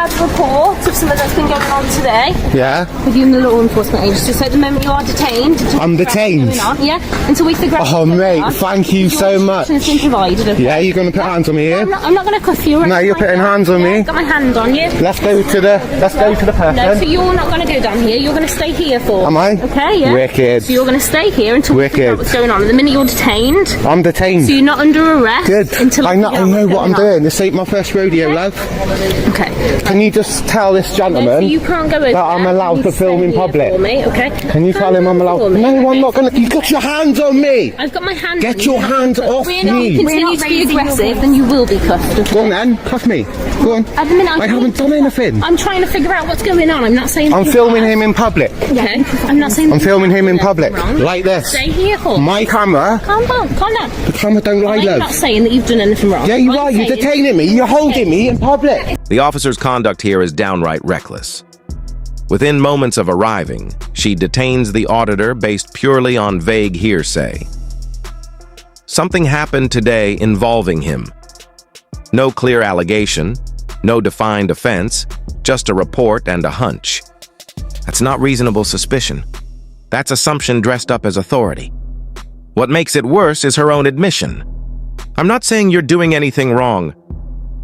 had a report of something that's been going on today. Yeah. With you and the law enforcement agency. So at the moment you are detained. I'm detained? Yeah, until we figure out Oh, mate, thank you so much. Has been provided, okay? Yeah, you're going to put hands on me here? No, I'm not going to cuff you. No, you're putting hands on me. I've got my hand on you. Let's go to the person. No, so you're not going to go down here. You're going to stay here for. Am I? Okay, yeah. Wicked. So you're going to stay here until we figure out what's going on. And the minute you're detained. I'm detained. So you're not under arrest. Good. Until I know what I'm doing. This ain't my first rodeo, love. Okay. Can you just tell this gentleman so you can't go over that I'm allowed to film in public? For me, okay? Can you tell him I'm allowed? No, I'm not going to. You got your hands on me. I've got my hand. Get your hands off me. If you continue to be aggressive, then you will be cuffed. Okay? Go on then, cuff me. Go on. At the minute, I haven't done anything. I'm trying to figure out what's going on. I'm not saying. I'm filming him in public. Okay. I'm not saying. I'm filming him in public. Like this. Stay here, Paul. My camera. Calm down. Calm down. The camera don't lie, I'm love. not saying that you've done anything wrong. Yeah, you are. You're detaining me. You're holding me in public. The officer's conduct here is downright reckless. Within moments of arriving, she detains the auditor based purely on vague hearsay. Something happened today involving him. No clear allegation, no defined offense, just a report and a hunch. That's not reasonable suspicion. That's assumption dressed up as authority. What makes it worse is her own admission. I'm not saying you're doing anything wrong.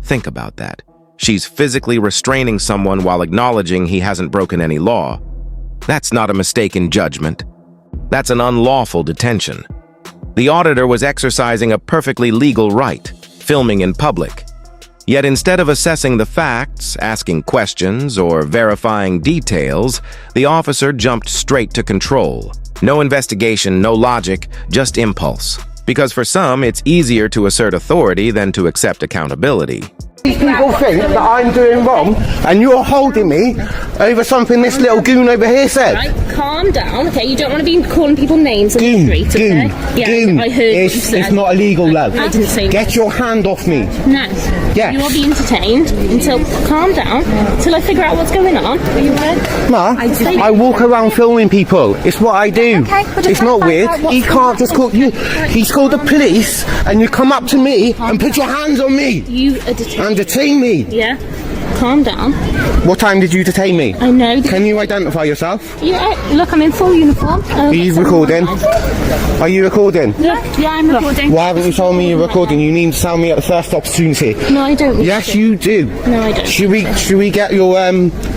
Think about that. She's physically restraining someone while acknowledging he hasn't broken any law. That's not a mistaken judgment. That's an unlawful detention. The auditor was exercising a perfectly legal right, filming in public. Yet instead of assessing the facts, asking questions, or verifying details, the officer jumped straight to control. No investigation, no logic, just impulse. Because for some, it's easier to assert authority than to accept accountability. People think that I'm doing wrong and you're holding me over something this little goon over here said. Right, calm down, okay? You don't want to be calling people names on the street, okay? Goon. I heard what you said. It's not illegal, love. I didn't say Get your hand off me. No. Yes. You are being detained until, calm down, until I figure out what's going on. Are you weird? Ma, I walk around filming people. It's what I do. Okay, it's not weird. He can't just call you. He's called the police and you come up to me and put your hands on me. You are detained. And detain me. Yeah. Calm down. What time did you detain me? I know. Can you identify yourself? Yeah, look, I'm in full uniform. Are you recording? Are you recording? Yeah, I'm recording. Why haven't you told me you're recording? You need to tell me at the first opportunity. No, I don't. Yes, you do. No, I don't. Should we get your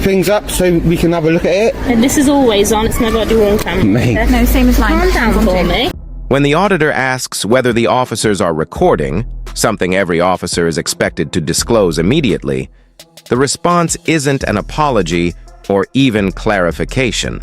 things up so we can have a look at it? And this is always on. It's never got to do on camera. Mate. Okay? No, same as mine. Calm down for me. When the auditor asks whether the officers are recording, something every officer is expected to disclose immediately, the response isn't an apology or even clarification.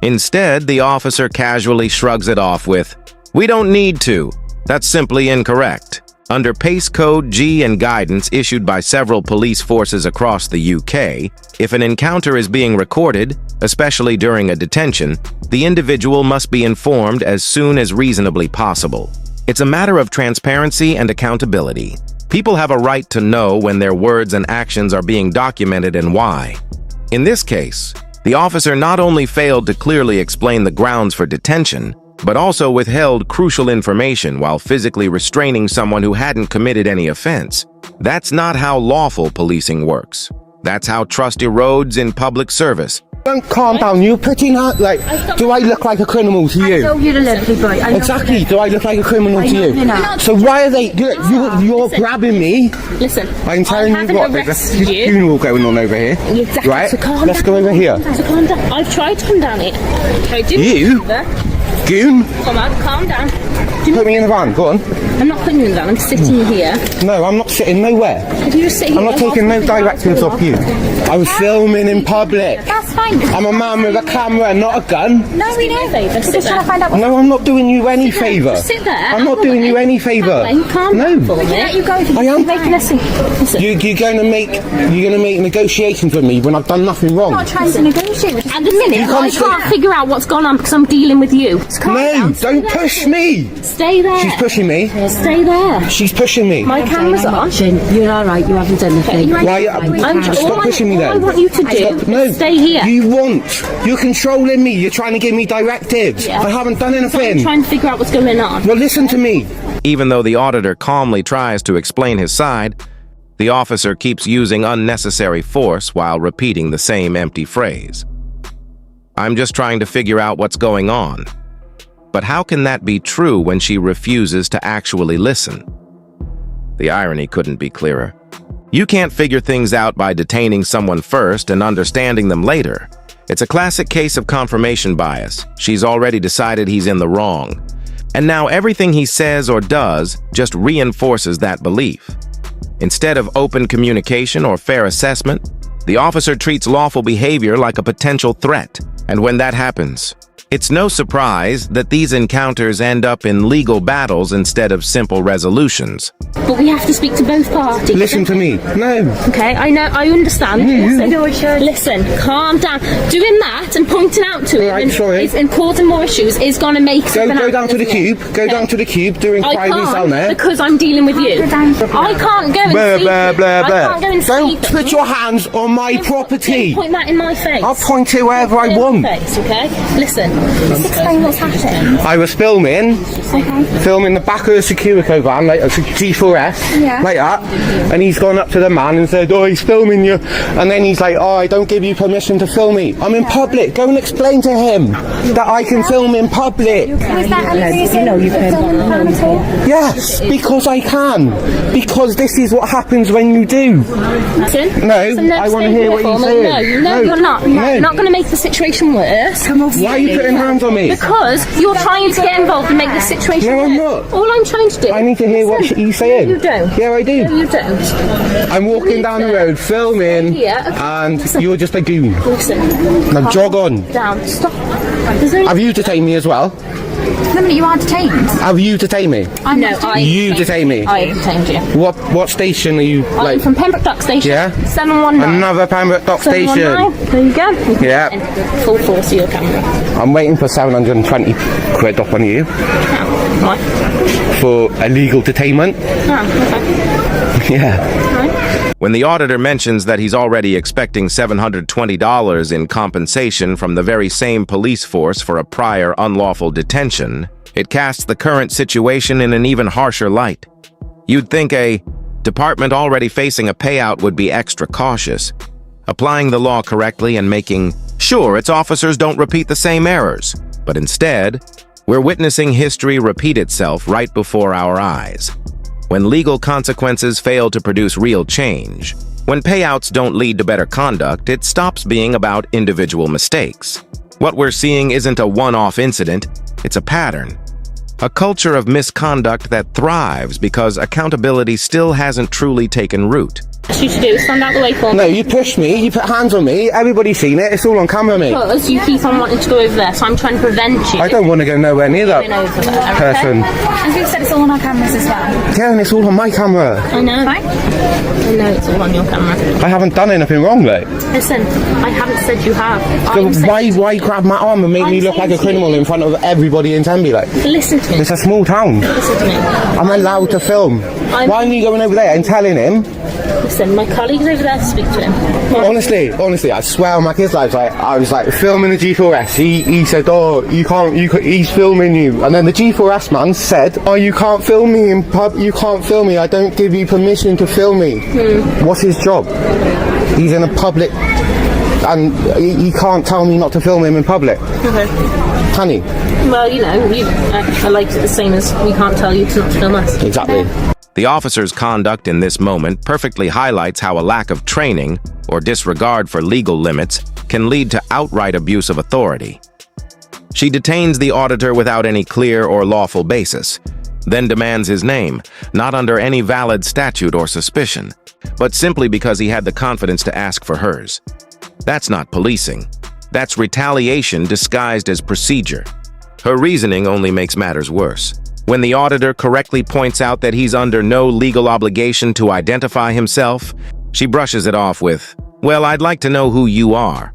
Instead, the officer casually shrugs it off with, "We don't need to. That's simply incorrect." Under Pace Code G and guidance issued by several police forces across the UK, if an encounter is being recorded, especially during a detention, the individual must be informed as soon as reasonably possible. It's a matter of transparency and accountability. People have a right to know when their words and actions are being documented and why. In this case, the officer not only failed to clearly explain the grounds for detention, but also withheld crucial information while physically restraining someone who hadn't committed any offense. That's not how lawful policing works. That's how trust erodes in public service. Don't calm down. You're pretty not like. Do I look like a criminal to you? I know you're a lovely boy. Exactly. Do I look like a criminal to you? you're not. So why are they? You're grabbing me. Listen, I'm telling you what. There's a you. funeral going on over here. Exactly. Right. So calm Let's down. go over here. So calm down. I've tried to come down it. I do. You? Goon. Come on, calm down. Put me in the van. Go on. I'm not putting you in that. I'm sitting here. No, I'm not sitting nowhere. If you just sit here, I'm not taking no directives off you. I was filming in public. That's fine. I'm a man with a camera, not a gun. No, we know. We're just trying to find out what's No, I'm not doing you any favour. Just sit there. I'm not doing you any favour. Calm No. down for me. let you go if you I am. making us Listen. You're going to make negotiations with me when I've done nothing wrong. not trying to negotiate with At the minute, I can't can't figure out what's gone on because I'm dealing with you. No, don't push me. Stay there. She's pushing me. Stay there. She's pushing me. My camera's on. You're alright, you haven't done anything. Why? Stop pushing me all I then. want you to do No, is stay here. You're controlling me. You're trying to give me directives. Yeah. I haven't done I'm anything. trying to figure out what's going on. Well, listen to me. Even though the auditor calmly tries to explain his side, The officer keeps using unnecessary force while repeating the same empty phrase. I'm just trying to figure out what's going on. But how can that be true when she refuses to actually listen? The irony couldn't be clearer. You can't figure things out by detaining someone first and understanding them later. It's a classic case of confirmation bias. She's already decided he's in the wrong. And now everything he says or does just reinforces that belief. Instead of open communication or fair assessment, the officer treats lawful behavior like a potential threat. And when that happens, it's no surprise that these encounters end up in legal battles instead of simple resolutions. But we have to speak to both parties. Listen to me. No. Okay, I know, I understand. Listen, calm down. Doing that and pointing out to him and causing more issues is going to make Go down to the cube. Go down to the cube. Do inquiries down there. Because I'm dealing with you. I can't go and see blah, blah, I blah. can't go and Don't see put your hands on my property. Don't point that in my face. I'll point it wherever I want. Face, okay? Listen. Just explain what's happened. I was filming the back of a Securico van, like a G4S, like that, and he's gone up to the man and said, oh, he's filming you, and then he's like, oh, I don't give you permission to film me. I'm in public. Go and explain to him that I can film in public. Was that a reason you can film too? Yes, because I can. Because this is what happens when you do. Listen. No, I want to stay hear here what for you're me. saying. No, you're not. You're not going to make the situation worse. Why are you putting hands on me? Because you're trying to get involved and make the situation No, I'm worse. not. All I'm trying to do... I need to hear what you're saying. No, you don't. Yeah, I do. No, you don't. I'm walking down the road, filming, and you're just a goon. Listen. Now jog on. Down. Stop. Have you detained me as well? No, you are detained. Have you detained me? You detained me. I detained you. What station are you I'm from Pembroke Dock Station. Yeah? 719. Another Pembroke Dock Station. 719. There you go. Yeah. Full force of your camera. I'm waiting for 720 quid off on you Why? for illegal detainment. Oh, okay. Yeah. When the auditor mentions that he's already expecting $720 in compensation from the very same police force for a prior unlawful detention, it casts the current situation in an even harsher light. You'd think a department already facing a payout would be extra cautious, applying the law correctly and making sure its officers don't repeat the same errors. But instead, we're witnessing history repeat itself right before our eyes. When legal consequences fail to produce real change, when payouts don't lead to better conduct, it stops being about individual mistakes. What we're seeing isn't a one-off incident, it's a pattern. A culture of misconduct that thrives because accountability still hasn't truly taken root. What you should do is stand out the way for me. No, you pushed me, you put hands on me, everybody's seen it, it's all on camera, mate. Because you keep on wanting to go over there, so I'm trying to prevent you. I don't want to go nowhere near that going over there, person. And you said it's all on our cameras as well. Yeah, and it's all on my camera. I know. Fine. I know it's all on your camera. I haven't done anything wrong, mate. Listen, I haven't said you have. So why grab my arm and make me look like a criminal in front of everybody in Tenby, like? Listen to me. It's a small town. Listen to me. I'm allowed to film. Why are you going over there and telling him? Listen, my colleague's over there to speak to him. Honestly, I swear on my kids' lives, I was like filming the G4S. He said, oh, you can't, he's filming you. And then the G4S man said, oh, you can't film me in pub, you can't film me, I don't give you permission to film me. What's his job? He's in a public, and he can't tell me not to film him in public. Okay. Can he? Well, you know, I like it the same as we can't tell you to not film us. Exactly. The officer's conduct in this moment perfectly highlights how a lack of training or disregard for legal limits can lead to outright abuse of authority. She detains the auditor without any clear or lawful basis, then demands his name, not under any valid statute or suspicion, but simply because he had the confidence to ask for hers. That's not policing. That's retaliation disguised as procedure. Her reasoning only makes matters worse. When the auditor correctly points out that he's under no legal obligation to identify himself, she brushes it off with, well, I'd like to know who you are.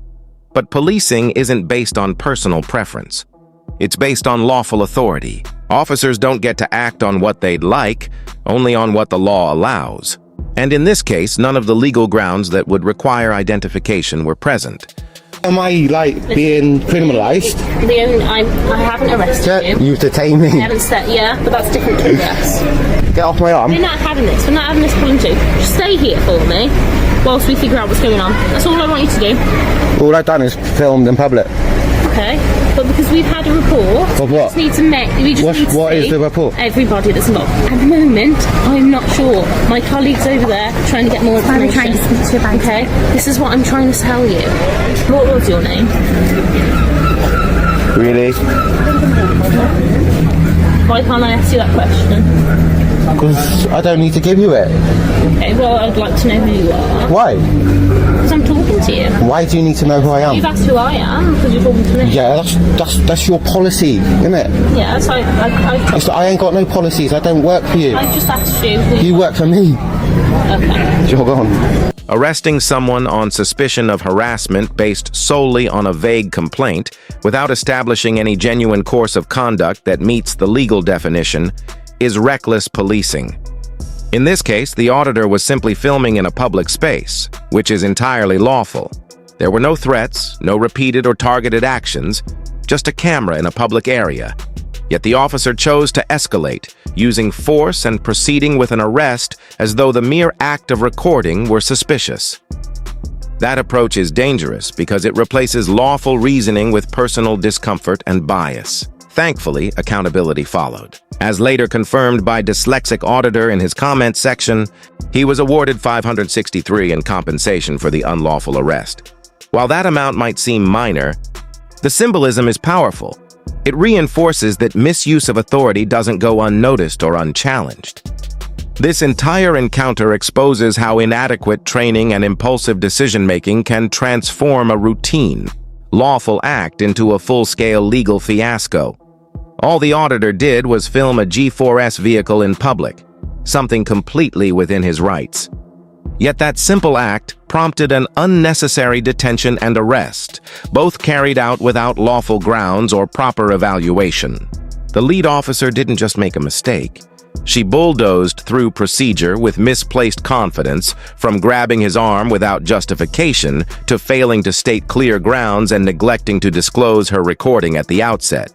But policing isn't based on personal preference. It's based on lawful authority. Officers don't get to act on what they'd like, only on what the law allows. And in this case, none of the legal grounds that would require identification were present. Am I like being criminalised? I haven't arrested you. You've detained me. I haven't said, yeah, but that's different to arrest. Get off my arm. We're not having this. We're not having this pulling to. Just stay here for me whilst we figure out what's going on. That's all I want you to do. All I've done is filmed in public. Okay, but because we've had a report, of what? We just need to make. What is the report? Everybody that's involved. At the moment, I'm not sure. My colleague's over there trying to get more information. I'm trying to speak to you about Okay, this is what I'm trying to tell you. What was your name? Really? Why can't I ask you that question? Because I don't need to give you it. Okay, well, I'd like to know who you are. Why? Because I'm talking to you. Why do you need to know who I am? You've asked who I am because you're talking to me. Yeah, that's your policy, isn't it? Yeah, so I ain't got no policies. I don't work for you. I just asked you. You work for me. Okay. You're gone. Arresting someone on suspicion of harassment based solely on a vague complaint without establishing any genuine course of conduct that meets the legal definition is reckless policing. In this case, the auditor was simply filming in a public space, which is entirely lawful. There were no threats, no repeated or targeted actions, just a camera in a public area. Yet the officer chose to escalate, using force and proceeding with an arrest as though the mere act of recording were suspicious. That approach is dangerous because it replaces lawful reasoning with personal discomfort and bias. Thankfully, accountability followed. As later confirmed by dyslexic auditor in his comment section, he was awarded $563 in compensation for the unlawful arrest. While that amount might seem minor, the symbolism is powerful. It reinforces that misuse of authority doesn't go unnoticed or unchallenged. This entire encounter exposes how inadequate training and impulsive decision-making can transform a routine, lawful act into a full-scale legal fiasco. All the auditor did was film a G4S vehicle in public, something completely within his rights. Yet that simple act prompted an unnecessary detention and arrest, both carried out without lawful grounds or proper evaluation. The lead officer didn't just make a mistake. She bulldozed through procedure with misplaced confidence, from grabbing his arm without justification to failing to state clear grounds and neglecting to disclose her recording at the outset.